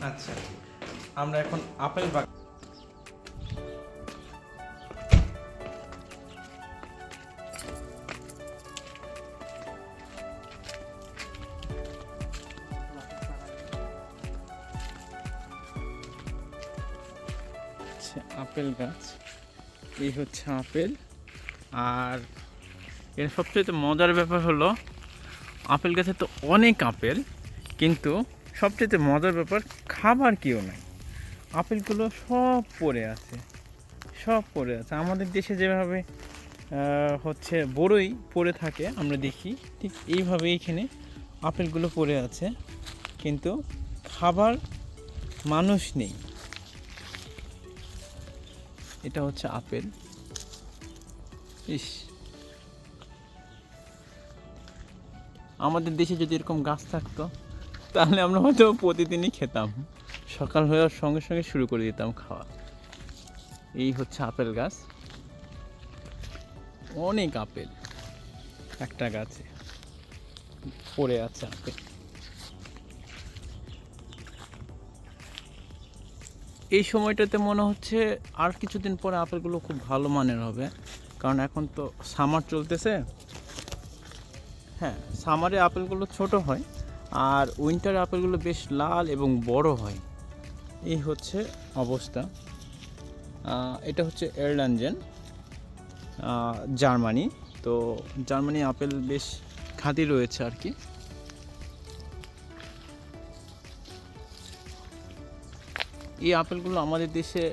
আচ্ছা, আমরা এখন আপেল বাগান। আপেল গাছ, এই হচ্ছে আপেল। আর এর সবচেয়ে মজার ব্যাপার হলো আপেল গাছে তো অনেক আপেল, কিন্তু সবচেয়ে মজার ব্যাপার খাবার কেউ নাই। আপেলগুলো সব পড়ে আছে, সব পড়ে আছে। আমাদের দেশে যেভাবে হচ্ছে বড়ই পড়ে থাকে আমরা দেখি, ঠিক এইভাবে এইখানে আপেলগুলো পড়ে আছে, কিন্তু খাবার মানুষ নেই। এটা হচ্ছে আপেল। ইস, আমাদের দেশে যদি এরকম গাছ থাকতো তাহলে আমরা হয়তো প্রতিদিনই খেতাম, সকাল হওয়ার সঙ্গে সঙ্গে শুরু করে দিতাম খাওয়া। এই হচ্ছে আপেল গাছ, অনেক আপেল একটা গাছে পড়ে আছে আপেল। এই সময়টাতে মনে হচ্ছে আর কিছুদিন পরে আপেলগুলো খুব ভালো মানের হবে, কারণ এখন তো সামার চলতেছে। হ্যাঁ, সামারে আপেলগুলো ছোট হয়, আর উইন্টারে আপেলগুলো বেশ লাল এবং বড় হয়। এই হচ্ছে অবস্থা। এটা হচ্ছে এরলাঞ্জেন, জার্মানি। তো জার্মানি আপেল বেশ খ্যাতি রয়েছে আর কি। এই আপেলগুলো আমাদের দেশে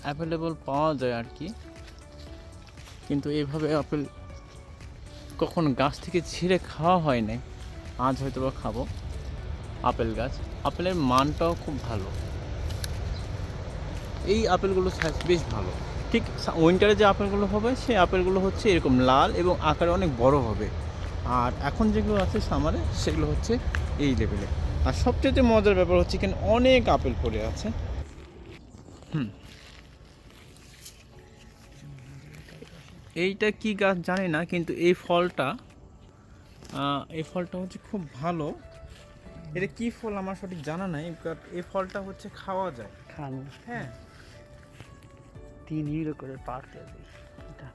অ্যাভেলেবল পাওয়া যায় আর কি, কিন্তু এইভাবে আপেল কখনো গাছ থেকে ছিঁড়ে খাওয়া হয় নাই। আজ হয়তো বা খাবো আপেল গাছ। আপেলের মানটাও খুব ভালো, এই আপেলগুলো সাইজ বেশ ভালো। ঠিক উইন্টারে যে আপেলগুলো হবে সেই আপেলগুলো হচ্ছে এরকম লাল এবং আকারে অনেক বড় হবে, আর এখন যেগুলো আছে সামারে সেগুলো হচ্ছে এই লেভেলে। আর সবচেয়ে মজার ব্যাপার হচ্ছে এখানে অনেক আপেল পড়ে আছে। এইটা কি গাছ জানি না, কিন্তু এই ফলটা হচ্ছে খুব ভালো। এটা কি ফল আমার সঠিক জানা নাই, বাট এই ফলটা হচ্ছে খাওয়া যায়। খান, হ্যাঁ, 3 ইউরো করে পার কেজি। এটা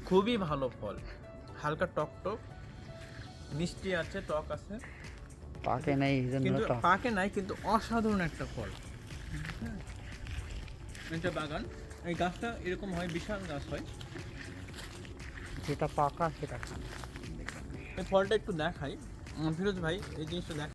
খুবই ভালো ফল, হালকা টক টক মিষ্টি আছে, টক আছে, পাকে নাই এই জন্য কিন্তু টক। পাকে নাই, কিন্তু অসাধারণ একটা ফল। হ্যাঁ, এটা বাগান, এই গাছটা এরকম হয়, বিশাল গাছ হয়। যেটা পাকা সেটা খান। এই ফলটা একটু দেখাই ফিরোজ ভাই, এই জিনিসটা দেখ।